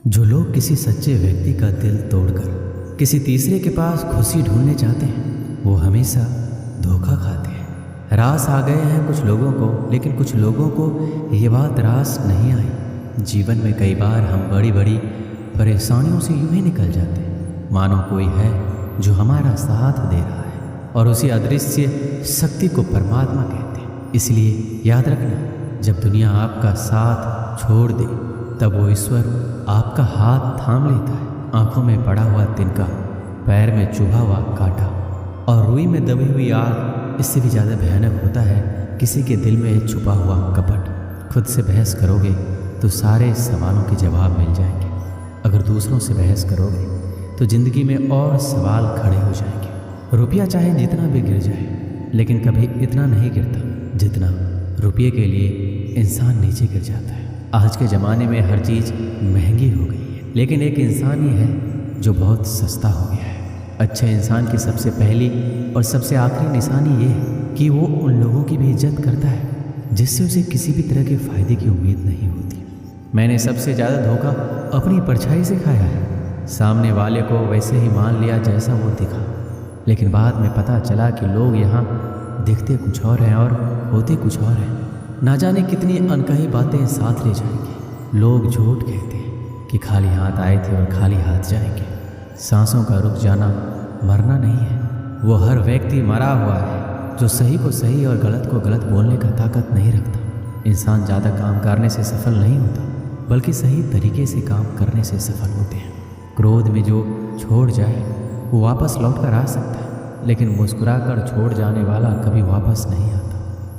जो लोग किसी सच्चे व्यक्ति का दिल तोड़कर किसी तीसरे के पास खुशी ढूंढने जाते हैं वो हमेशा धोखा खाते हैं। रास आ गए हैं कुछ लोगों को, लेकिन कुछ लोगों को ये बात रास नहीं आई। जीवन में कई बार हम बड़ी बड़ी परेशानियों से यूं ही निकल जाते हैं मानो कोई है जो हमारा साथ दे रहा है और उसी अदृश्य शक्ति को परमात्मा कहते हैं। इसलिए याद रखना, जब दुनिया आपका साथ छोड़ दे तब वो ईश्वर आपका हाथ थाम लेता है। आंखों में पड़ा हुआ तिनका, पैर में चुभा हुआ कांटा और रुई में दबी हुई आग इससे भी ज़्यादा भयानक होता है किसी के दिल में छुपा हुआ कपट। खुद से बहस करोगे तो सारे सवालों के जवाब मिल जाएंगे। अगर दूसरों से बहस करोगे तो ज़िंदगी में और सवाल खड़े हो जाएंगे। रुपया चाहे जितना भी गिर जाए, लेकिन कभी इतना नहीं गिरता जितना रुपये के लिए इंसान नीचे गिर जाता है। आज के ज़माने में हर चीज़ महंगी हो गई है, लेकिन एक इंसान ही है जो बहुत सस्ता हो गया है। अच्छे इंसान की सबसे पहली और सबसे आखिरी निशानी ये है कि वो उन लोगों की भी इज्जत करता है जिससे उसे किसी भी तरह के फ़ायदे की उम्मीद नहीं होती। मैंने सबसे ज़्यादा धोखा अपनी परछाई से खाया है। सामने वाले को वैसे ही मान लिया जैसा वो दिखा, लेकिन बाद में पता चला कि लोग यहाँ दिखते कुछ और हैं और होते कुछ और हैं। ना जाने कितनी अनकही बातें साथ ले जाएंगे। लोग झूठ कहते हैं कि खाली हाथ आए थे और खाली हाथ जाएंगे। सांसों का रुक जाना मरना नहीं है, वो हर व्यक्ति मरा हुआ है जो सही को सही और गलत को गलत बोलने का ताकत नहीं रखता। इंसान ज़्यादा काम करने से सफल नहीं होता, बल्कि सही तरीके से काम करने से सफल होते हैं। क्रोध में जो छोड़ जाए वो वापस लौट कर आ सकता है, लेकिन मुस्कुरा कर छोड़ जाने वाला कभी वापस नहीं आता।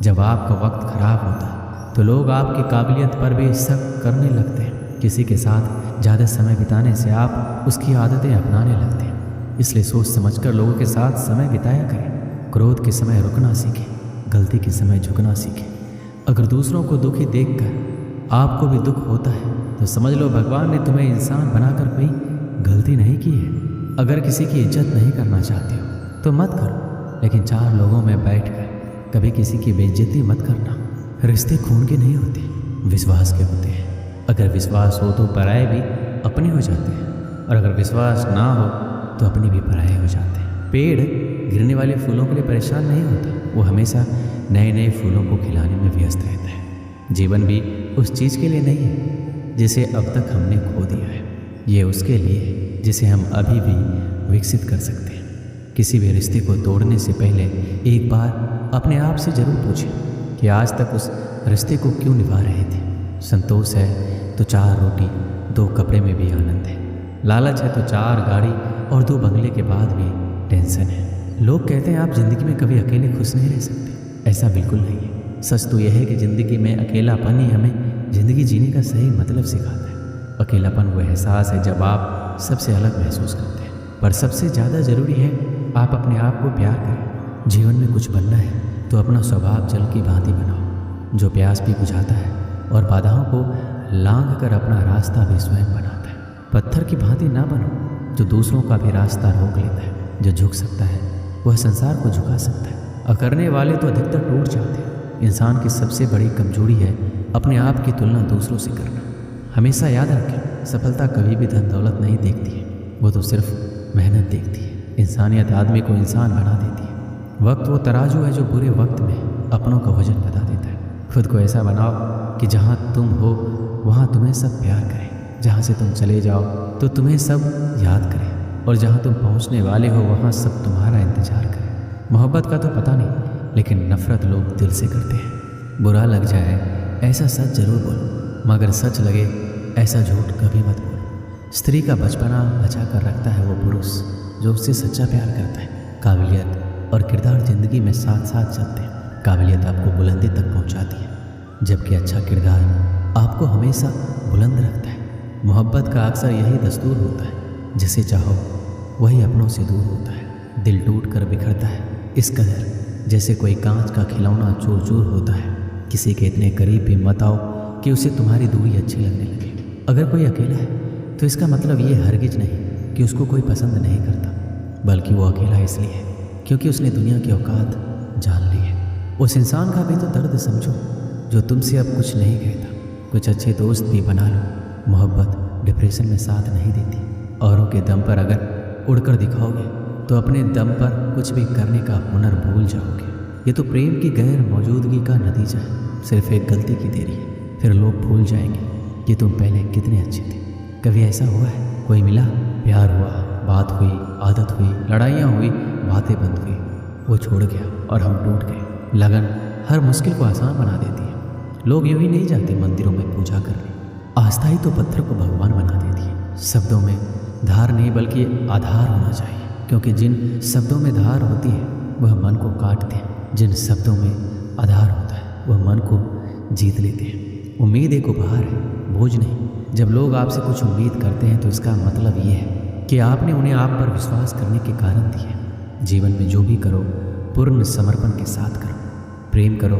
जब आपका वक्त खराब होता है तो लोग आपकी काबिलियत पर भी शक करने लगते हैं। किसी के साथ ज़्यादा समय बिताने से आप उसकी आदतें अपनाने लगते हैं। इसलिए सोच समझकर लोगों के साथ समय बिताया करें। क्रोध के समय रुकना सीखें, गलती के समय झुकना सीखें। अगर दूसरों को दुखी देखकर आपको भी दुख होता है तो समझ लो भगवान ने तुम्हें इंसान बनाकर कोई गलती नहीं की है। अगर किसी की इज्जत नहीं करना चाहते हो तो मत करो, लेकिन चार लोगों में बैठकर कभी किसी की बेइज्जती मत करना। रिश्ते खून के नहीं होते, विश्वास के होते हैं। अगर विश्वास हो तो पराये भी अपने हो जाते हैं, और अगर विश्वास ना हो तो अपने भी पराये हो जाते हैं। पेड़ गिरने वाले फूलों के लिए परेशान नहीं होता, वो हमेशा नए नए फूलों को खिलाने में व्यस्त रहता है। जीवन भी उस चीज़ के लिए नहीं है जिसे अब तक हमने खो दिया है, ये उसके लिए है जिसे हम अभी भी विकसित कर सकते हैं। किसी भी रिश्ते को तोड़ने से पहले एक बार अपने आप से ज़रूर पूछें कि आज तक उस रिश्ते को क्यों निभा रहे थे। संतोष है तो 4 रोटी 2 कपड़े में भी आनंद है। लालच है तो 4 गाड़ी और 2 बंगले के बाद भी टेंशन है। लोग कहते हैं आप ज़िंदगी में कभी अकेले खुश नहीं रह सकते। ऐसा बिल्कुल नहीं है। सच तो यह है कि ज़िंदगी में अकेलापन ही हमें ज़िंदगी जीने का सही मतलब सिखाता है। अकेलापन वो एहसास है जब आप सबसे अलग महसूस करते हैं। पर सबसे ज़्यादा ज़रूरी है आप अपने आप को प्यार करें। जीवन में कुछ बनना है तो अपना स्वभाव जल की भांति बनाओ, जो प्यास भी बुझाता है और बाधाओं को लांघ कर अपना रास्ता भी स्वयं बनाता है। पत्थर की भांति ना बनो जो दूसरों का भी रास्ता रोक लेता है। जो झुक सकता है वह संसार को झुका सकता है। अकड़ने वाले तो अधिकतर टूट जाते हैं। इंसान की सबसे बड़ी कमजोरी है अपने आप की तुलना दूसरों से करना। हमेशा याद रखें, सफलता कभी भी धन दौलत नहीं देखती है, वो तो सिर्फ मेहनत देखती है। इंसानियत आदमी को इंसान बना देती है। वक्त वो तराजू है जो बुरे वक्त में अपनों का वजन बता देता है। खुद को ऐसा बनाओ कि जहाँ तुम हो वहाँ तुम्हें सब प्यार करें, जहाँ से तुम चले जाओ तो तुम्हें सब याद करें, और जहाँ तुम पहुँचने वाले हो वहाँ सब तुम्हारा इंतजार करें। मोहब्बत का तो पता नहीं, लेकिन नफ़रत लोग दिल से करते हैं। बुरा लग जाए ऐसा सच जरूर बोलो, मगर सच लगे ऐसा झूठ कभी मत बोलो। स्त्री का बचपना बचा कर रखता है वो पुरुष जो उससे सच्चा प्यार करता है। काबिलियत और किरदार ज़िंदगी में साथ साथ चलते हैं। काबिलियत आपको बुलंदी तक पहुंचाती है, जबकि अच्छा किरदार आपको हमेशा बुलंद रखता है। मोहब्बत का अक्सर यही दस्तूर होता है, जिसे चाहो वही अपनों से दूर होता है। दिल टूट कर बिखरता है इस कदर जैसे कोई कांच का खिलौना चूर चूर होता है। किसी के इतने करीब भी मत आओ कि उसे तुम्हारी दूरी अच्छी लगने लगे। अगर कोई अकेला है तो इसका मतलब ये हरगिज नहीं कि उसको कोई पसंद नहीं करता, बल्कि वो अकेला इसलिए है क्योंकि उसने दुनिया की औकात जान ली है। उस इंसान का भी तो दर्द समझो जो तुमसे अब कुछ नहीं कहता। कुछ अच्छे दोस्त भी बना लो। मोहब्बत डिप्रेशन में साथ नहीं देती। औरों के दम पर अगर उड़कर दिखाओगे तो अपने दम पर कुछ भी करने का हुनर भूल जाओगे। ये तो प्रेम की गैर मौजूदगी का नतीजा है। सिर्फ एक गलती की देरी है, फिर लोग भूल जाएंगे कि तुम पहले कितने अच्छे थे। कभी ऐसा हुआ है, कोई मिला, प्यार हुआ, बात हुई, आदत हुई, लड़ाइयाँ हुई, बातें बंद हुई, वो छोड़ गया और हम टूट गए। लगन हर मुश्किल को आसान बना देती है। लोग यूं ही नहीं जाते मंदिरों में पूजा करने। आस्था ही तो पत्थर को भगवान बना देती है। शब्दों में धार नहीं बल्कि आधार होना चाहिए, क्योंकि जिन शब्दों में धार होती है वह मन को काटते हैं, जिन शब्दों में आधार होता है वह मन को जीत लेते हैं। उम्मीद एक उपहार है, बोझ नहीं। जब लोग आपसे कुछ उम्मीद करते हैं तो इसका मतलब ये है कि आपने उन्हें आप पर विश्वास करने के कारण दिए। जीवन में जो भी करो पूर्ण समर्पण के साथ करो। प्रेम करो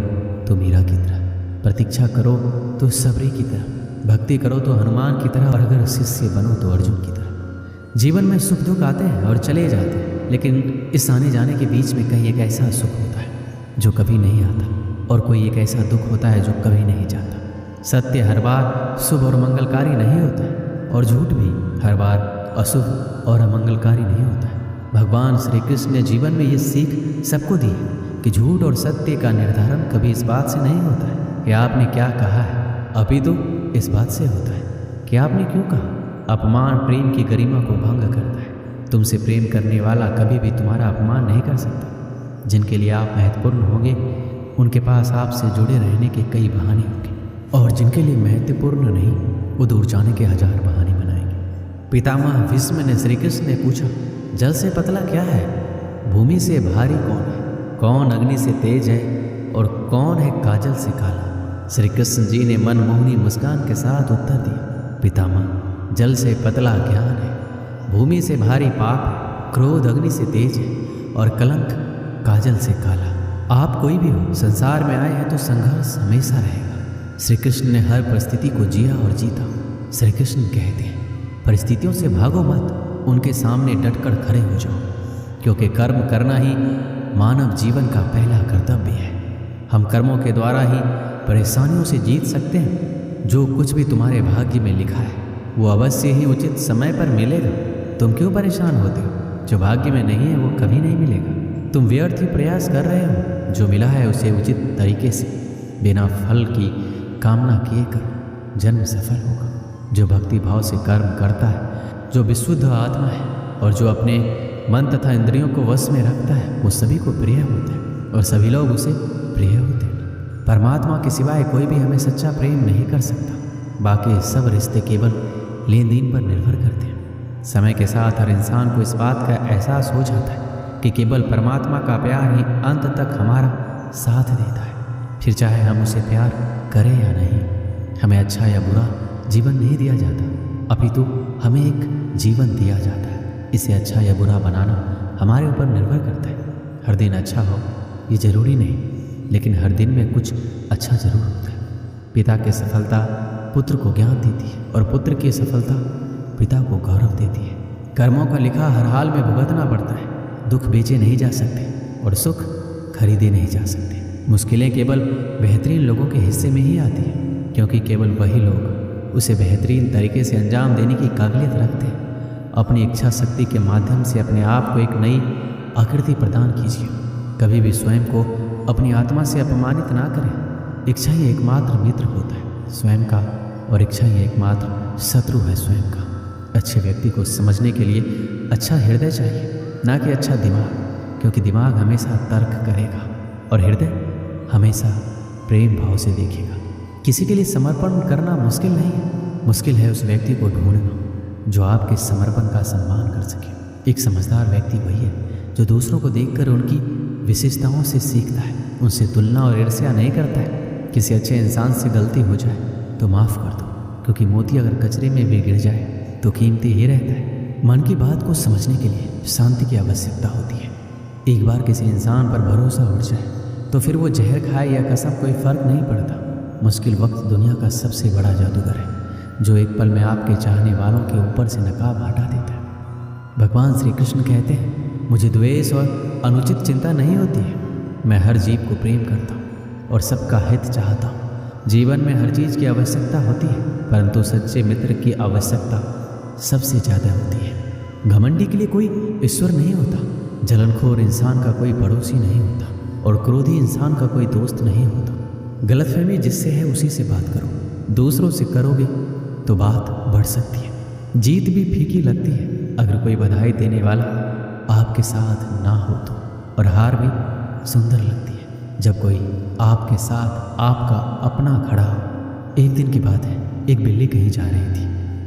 तो मीरा की तरह, प्रतीक्षा करो तो सबरी की तरह, भक्ति करो तो हनुमान की तरह, और अगर शिष्य बनो तो अर्जुन की तरह। जीवन में सुख दुख आते हैं और चले जाते हैं, लेकिन इस आने जाने के बीच में कहीं एक ऐसा सुख होता है जो कभी नहीं आता, और कोई एक ऐसा दुख होता है जो कभी नहीं जाता। सत्य हर बार शुभ और मंगलकारी नहीं होता है, और झूठ भी हर बार अशुभ और अमंगलकारी नहीं होता है। भगवान श्री कृष्ण ने जीवन में ये सीख सबको दी है कि झूठ और सत्य का निर्धारण कभी इस बात से नहीं होता है कि आपने क्या कहा है, अपितु इस बात से होता है कि आपने क्यों कहा। अपमान प्रेम की गरिमा को भंग करता है। तुमसे प्रेम करने वाला कभी भी तुम्हारा अपमान नहीं कर सकता। जिनके लिए आप महत्वपूर्ण होंगे उनके पास आपसे जुड़े रहने के कई बहाने होंगे, और जिनके लिए महत्वपूर्ण नहीं वो दूर जाने के हजार बहाने बनाएंगे। पितामह भीष्म ने श्री कृष्ण ने पूछा, जल से पतला क्या है, भूमि से भारी कौन है, कौन अग्नि से तेज है और कौन है काजल से काला। श्री कृष्ण जी ने मनमोहनी मुस्कान के साथ उत्तर दिया, पितामह जल से पतला ज्ञान है, भूमि से भारी पाप है, क्रोध अग्नि से तेज है और कलंक काजल से काला। आप कोई भी हो, संसार में आए हैं तो संघर्ष हमेशा रहेगा। श्री कृष्ण ने हर परिस्थिति को जिया और जीता। श्री कृष्ण कहते हैं, परिस्थितियों से भागो मत, उनके सामने डटकर खड़े हो जाओ, क्योंकि कर्म करना ही मानव जीवन का पहला कर्तव्य है। हम कर्मों के द्वारा ही परेशानियों से जीत सकते हैं। जो कुछ भी तुम्हारे भाग्य में लिखा है वो अवश्य ही उचित समय पर मिलेगा। तुम क्यों परेशान होते हो? जो भाग्य में नहीं है वो कभी नहीं मिलेगा। तुम व्यर्थ ही प्रयास कर रहे हो। जो मिला है उसे उचित तरीके से बिना फल की कामना किए करो, जन्म सफल होगा। जो भक्ति भाव से कर्म करता है, जो विशुद्ध आत्मा है और जो अपने मन तथा इंद्रियों को वश में रखता है, वो सभी को प्रिय होता है और सभी लोग उसे प्रिय होते हैं। परमात्मा के सिवाय कोई भी हमें सच्चा प्रेम नहीं कर सकता। बाकी सब रिश्ते केवल लेन देन पर निर्भर करते हैं। समय के साथ हर इंसान को इस बात का एहसास हो जाता है कि केवल परमात्मा का प्यार ही अंत तक हमारा साथ देता है। फिर चाहे हम उसे प्यार करें या नहीं, हमें अच्छा या बुरा जीवन नहीं दिया जाता, अपितु हमें एक जीवन दिया जाता है। इसे अच्छा या बुरा बनाना हमारे ऊपर निर्भर करता है। हर दिन अच्छा हो ये जरूरी नहीं, लेकिन हर दिन में कुछ अच्छा जरूर होता है। पिता की सफलता पुत्र को ज्ञान देती है और पुत्र की सफलता पिता को गौरव देती है। कर्मों का लिखा हर हाल में भुगतना पड़ता है। दुख बेचे नहीं जा सकते और सुख खरीदे नहीं जा सकते। मुश्किलें केवल बेहतरीन लोगों के हिस्से में ही आती हैं, क्योंकि केवल वही लोग उसे बेहतरीन तरीके से अंजाम देने की काबिलियत रखते हैं। अपनी इच्छा शक्ति के माध्यम से अपने आप को एक नई आकृति प्रदान कीजिए। कभी भी स्वयं को अपनी आत्मा से अपमानित ना करें। इच्छा ही एकमात्र मित्र होता है स्वयं का, और इच्छा ही एकमात्र शत्रु है स्वयं का। अच्छे व्यक्ति को समझने के लिए अच्छा हृदय चाहिए, ना कि अच्छा दिमाग, क्योंकि दिमाग हमेशा तर्क करेगा और हृदय हमेशा प्रेम भाव से देखेगा। किसी के लिए समर्पण करना मुश्किल नहीं है, मुश्किल है उस व्यक्ति को ढूंढना जो आपके समर्पण का सम्मान कर सके। एक समझदार व्यक्ति वही है जो दूसरों को देखकर उनकी विशेषताओं से सीखता है, उनसे तुलना और ईर्ष्या नहीं करता है। किसी अच्छे इंसान से गलती हो जाए तो माफ़ कर दो, क्योंकि मोती अगर कचरे में भी गिर जाए तो कीमती ही रहता है। मन की बात को समझने के लिए शांति की आवश्यकता होती है। एक बार किसी इंसान पर भरोसा उठ जाए तो फिर वो जहर खाए या कसम कोई फ़र्क नहीं पड़ता। मुश्किल वक्त दुनिया का सबसे बड़ा जादूगर है, जो एक पल में आपके चाहने वालों के ऊपर से नकाब हटा देता है। भगवान श्री कृष्ण कहते हैं, मुझे द्वेष और अनुचित चिंता नहीं होती है। मैं हर जीव को प्रेम करता हूँ और सबका हित चाहता हूँ। जीवन में हर चीज़ की आवश्यकता होती है, परंतु सच्चे मित्र की आवश्यकता सबसे ज़्यादा होती है। घमंडी के लिए कोई ईश्वर नहीं होता, जलनखोर इंसान का कोई पड़ोसी नहीं होता और क्रोधी इंसान का कोई दोस्त नहीं होता। गलतफहमी जिससे है उसी से बात करो, दूसरों से करोगे तो बात बढ़ सकती है। जीत भी फीकी लगती है अगर कोई बधाई देने वाला आपके साथ ना हो तो, और हार भी सुंदर लगती है जब कोई आपके साथ आपका अपना खड़ा हो। एक दिन की बात है, एक बिल्ली कहीं जा रही थी,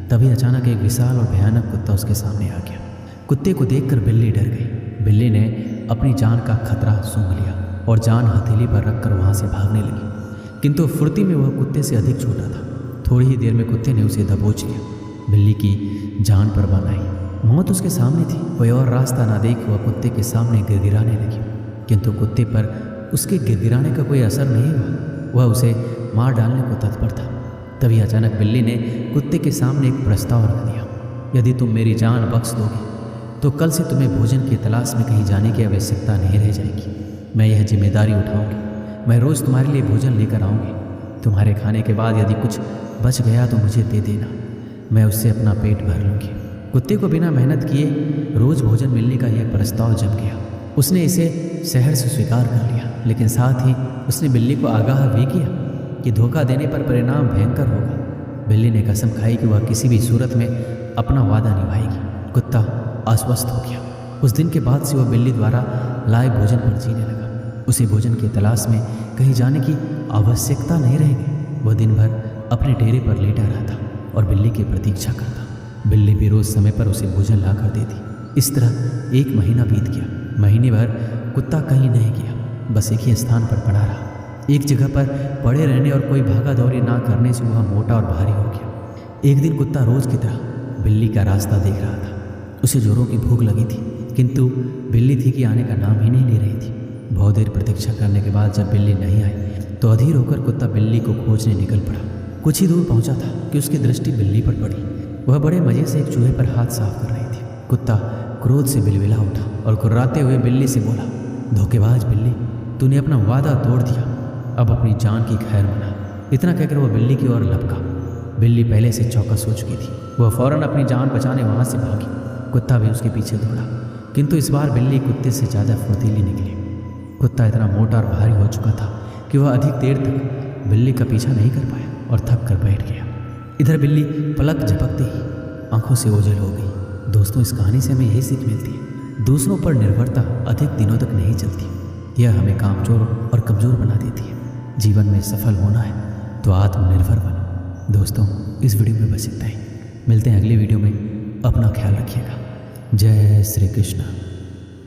तभी अचानक एक विशाल और भयानक कुत्ता उसके सामने आ गया। कुत्ते को देखकर बिल्ली डर गई। बिल्ली ने अपनी जान का खतरा सूंघ लिया और जान हथेली पर रखकर वहाँ से भागने लगी, किंतु फुर्ती में वह कुत्ते से अधिक छोटा था। थोड़ी ही देर में कुत्ते ने उसे दबोच लिया। बिल्ली की जान परवान आई, मौत उसके सामने थी। कोई और रास्ता ना देख वह कुत्ते के सामने गिड़गिड़ाने लगी, किंतु कुत्ते पर उसके गिड़गिड़ाने का कोई असर नहीं हुआ। वह उसे मार डालने को तत्पर था। तभी अचानक बिल्ली ने कुत्ते के सामने एक प्रस्ताव रख दिया, यदि तुम मेरी जान बख्श दोगे तो कल से तुम्हें भोजन की तलाश में कहीं जाने की आवश्यकता नहीं रह जाएगी। मैं यह जिम्मेदारी उठाऊंगी। मैं रोज़ तुम्हारे लिए भोजन लेकर आऊँगी। तुम्हारे खाने के बाद यदि कुछ बच गया तो मुझे दे देना, मैं उससे अपना पेट भर लूँगी। कुत्ते को बिना मेहनत किए रोज़ भोजन मिलने का यह प्रस्ताव जम गया। उसने इसे शहर से स्वीकार कर लिया, लेकिन साथ ही उसने बिल्ली को आगाह भी किया कि धोखा देने पर परिणाम भयंकर होगा। बिल्ली ने कसम खाई कि वह किसी भी सूरत में अपना वादा निभाएगी। कुत्ता आश्वस्त हो गया। उस दिन के बाद से वह बिल्ली द्वारा लाए भोजन पर जीने लगा। उसे भोजन की तलाश में कहीं जाने की आवश्यकता नहीं रहेगी। वह दिन भर अपने डेरे पर लेटा रहता और बिल्ली की प्रतीक्षा करता। बिल्ली भी रोज़ समय पर उसे भोजन ला कर देती। इस तरह एक महीना बीत गया। महीने भर कुत्ता कहीं नहीं गया, बस एक ही स्थान पर पड़ा रहा। एक जगह पर पड़े रहने और कोई भागा दौड़ी ना करने से वह मोटा और भारी हो गया। एक दिन कुत्ता रोज़ की तरह बिल्ली का रास्ता देख रहा था। उसे जोरों की भूख लगी थी, किंतु बिल्ली थी कि आने का नाम ही नहीं ले रही थी। बहुत देर प्रतीक्षा करने के बाद जब बिल्ली नहीं आई तो अधीर होकर कुत्ता बिल्ली को खोजने निकल पड़ा। कुछ ही दूर पहुंचा था कि उसकी दृष्टि बिल्ली पर पड़ी। वह बड़े मजे से एक चूहे पर हाथ साफ कर रही थी। कुत्ता क्रोध से बिलबिला उठा और कुर्राते हुए बिल्ली से बोला, धोखेबाज बिल्ली, तूने अपना वादा तोड़ दिया, अब अपनी जान की खैर मना। इतना कहकर वह बिल्ली की ओर लपका। बिल्ली पहले से चौकस हो चुकी थी। वह फौरन अपनी जान बचाने वहाँ से भागी। कुत्ता भी उसके पीछे दौड़ा, किंतु इस बार बिल्ली कुत्ते से ज़्यादा फुर्तीली निकली। कुत्ता इतना मोटा और भारी हो चुका था कि वह अधिक देर तक बिल्ली का पीछा नहीं कर पाया और थक कर बैठ गया। इधर बिल्ली पलक झपकते ही आंखों से ओझल हो गई। दोस्तों, इस कहानी से हमें यही सीख मिलती है, दूसरों पर निर्भरता अधिक दिनों तक नहीं चलती। यह हमें कामचोर और कमज़ोर बना देती है। जीवन में सफल होना है तो आत्मनिर्भर बनो। दोस्तों, इस वीडियो में बस इतना ही। मिलते हैं अगली वीडियो में। अपना ख्याल रखिएगा। जय श्री कृष्ण।